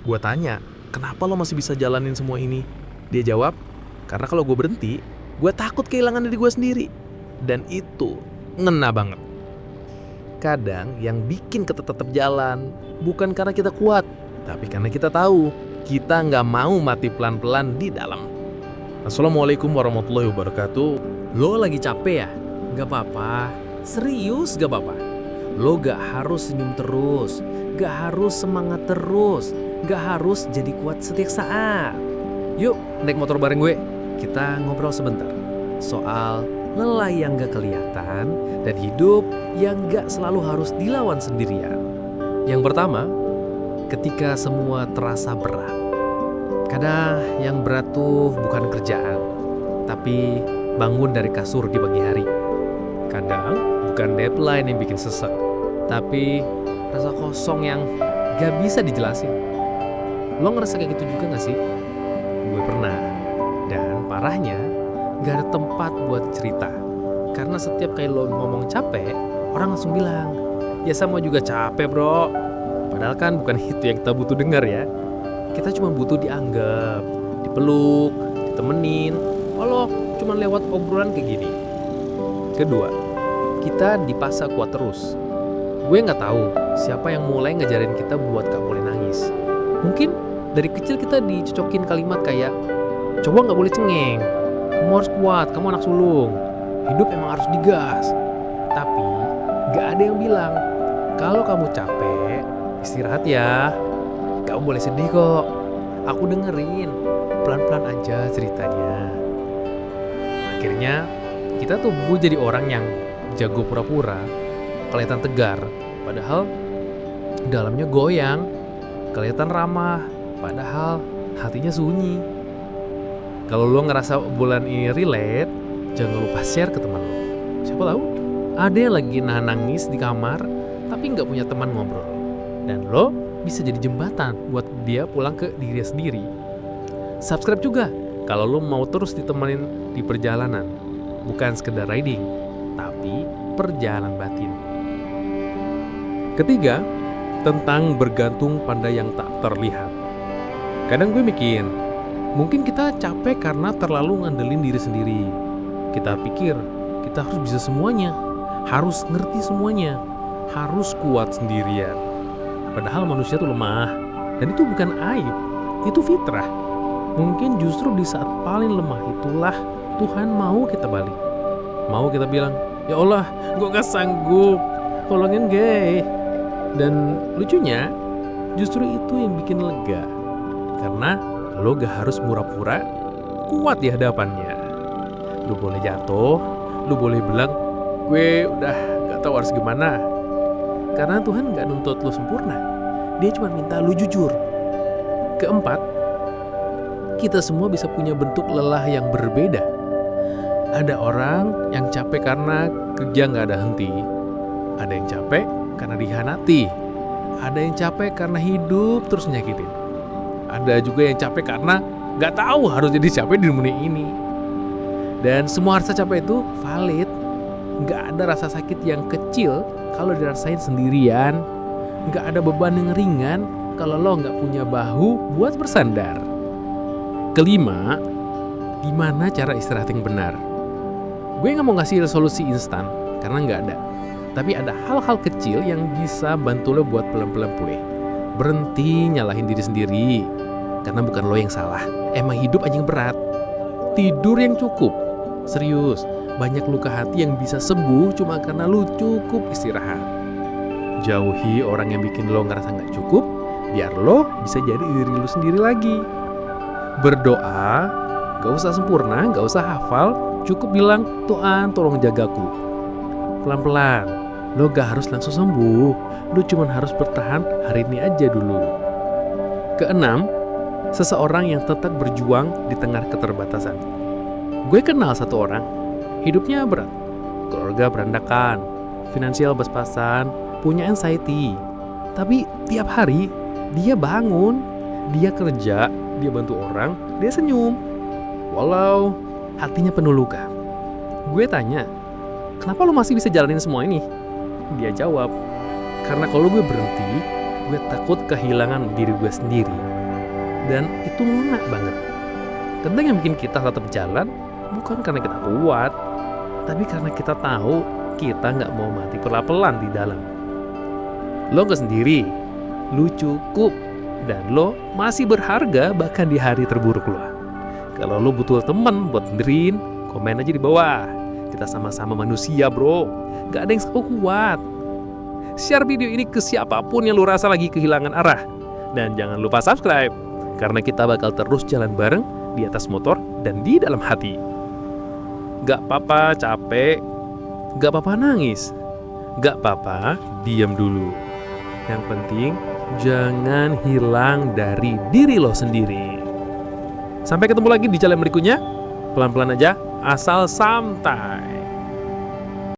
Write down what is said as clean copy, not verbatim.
Gue tanya, kenapa lo masih bisa jalanin semua ini? Dia jawab, karena kalau gue berhenti, gue takut kehilangan diri gue sendiri. Dan itu ngena banget. Kadang yang bikin kita tetap jalan bukan karena kita kuat, tapi karena kita tahu kita nggak mau mati pelan-pelan di dalam. Assalamualaikum warahmatullahi wabarakatuh. Lo lagi capek ya? Gak apa-apa. Serius gak apa-apa. Lo gak harus senyum terus, gak harus semangat terus, gak harus jadi kuat setiap saat. Yuk naik motor bareng gue. Kita ngobrol sebentar soal lelah yang gak kelihatan dan hidup yang gak selalu harus dilawan sendirian. Yang pertama, ketika semua terasa berat. Kadang yang berat tuh bukan kerjaan, tapi bangun dari kasur di pagi hari. Kadang bukan deadline yang bikin sesek, tapi rasa kosong yang gak bisa dijelasin. Lo ngerasa kayak gitu juga gak sih? Gue pernah. Dan parahnya, gak ada tempat buat cerita. Karena setiap kali lo ngomong capek, orang langsung bilang, ya sama juga capek bro. Padahal kan bukan itu yang kita butuh dengar ya. Kita cuma butuh dianggap, dipeluk, ditemenin, walau cuma lewat obrolan kayak gini. Kedua, kita dipaksa kuat terus. Gue nggak tahu siapa yang mulai ngajarin kita buat gak boleh nangis. Mungkin dari kecil kita dicocokin kalimat kayak, coba gak boleh cengeng, kamu harus kuat, kamu anak sulung, hidup emang harus digas. Tapi gak ada yang bilang, kalau kamu capek, istirahat ya. Kamu boleh sedih kok, aku dengerin, pelan-pelan aja ceritanya. Akhirnya kita tumbuh jadi orang yang jago pura-pura, kelihatan tegar, padahal dalamnya goyang, kelihatan ramah, padahal hatinya sunyi. Kalau lo ngerasa bulan ini relate, jangan lupa share ke teman lo. Siapa tahu ada yang lagi nahan nangis di kamar, tapi nggak punya teman ngobrol. Dan lo bisa jadi jembatan buat dia pulang ke diri sendiri. Subscribe juga kalau lo mau terus ditemenin di perjalanan. Bukan sekedar riding, tapi perjalanan batin. Ketiga, tentang bergantung pada yang tak terlihat. Kadang gue mikir, mungkin kita capek karena terlalu ngandelin diri sendiri. Kita pikir kita harus bisa semuanya, harus ngerti semuanya, harus kuat sendirian. Padahal manusia tuh lemah, dan itu bukan aib, itu fitrah. Mungkin justru di saat paling lemah itulah Tuhan mau kita balik. Mau kita bilang, ya Allah, gue gak sanggup, tolongin gue. Dan lucunya, justru itu yang bikin lega. Karena lo gak harus pura-pura kuat di hadapannya. Lo boleh jatuh, lo boleh bilang, gue udah gak tahu harus gimana. Karena Tuhan gak nuntut lo sempurna, Dia cuma minta lo jujur. Keempat, kita semua bisa punya bentuk lelah yang berbeda. Ada orang yang capek karena kerja gak ada henti. Ada yang capek karena dihianati. Ada yang capek karena hidup terus nyakitin. Ada juga yang capek karena gak tahu harus jadi capek di dunia ini. Dan semua rasa capek itu valid. Gak ada rasa sakit yang kecil kalau dirasain sendirian. Gak ada beban yang ringan kalau lo gak punya bahu buat bersandar. Kelima, gimana cara istirahat yang benar? Gue gak mau ngasih solusi instan, karena gak ada. Tapi ada hal-hal kecil yang bisa bantu lo buat pelan-pelan pulih. Berhenti nyalahin diri sendiri, karena bukan lo yang salah. Emang hidup aja yang berat. Tidur yang cukup. Serius, banyak luka hati yang bisa sembuh cuma karena lo cukup istirahat. Jauhi orang yang bikin lo ngerasa gak cukup, biar lo bisa jadi diri lo sendiri lagi. Berdoa, gak usah sempurna, gak usah hafal, cukup bilang, Tuhan tolong jagaku. Pelan-pelan, lo gak harus langsung sembuh, lo cuma harus bertahan hari ini aja dulu. Keenam, seseorang yang tetap berjuang di tengah keterbatasan. Gue kenal satu orang, hidupnya berat, keluarga berandakan, finansial pas-pasan, punya anxiety. Tapi tiap hari dia bangun, dia kerja, dia bantu orang, dia senyum. Walau hatinya penuh luka. Gue tanya, kenapa lo masih bisa jalanin semua ini? Dia jawab, karena kalau gue berhenti, gue takut kehilangan diri gue sendiri. Dan itu ngena banget. Kadang yang bikin kita tetap jalan bukan karena kita kuat, tapi karena kita tahu kita nggak mau mati pelan-pelan di dalam. Lo nggak sendiri, lo cukup, dan lo masih berharga bahkan di hari terburuk lo. Kalau lo butuh temen buat benerin, komen aja di bawah. Kita sama-sama manusia bro, nggak ada yang kuat. Share video ini ke siapapun yang lo rasa lagi kehilangan arah. Dan jangan lupa subscribe, karena kita bakal terus jalan bareng di atas motor dan di dalam hati. Gak apa-apa capek, gak apa-apa nangis, gak apa-apa diam dulu. Yang penting jangan hilang dari diri lo sendiri. Sampai ketemu lagi di jalan berikutnya. Pelan-pelan aja, asal santai.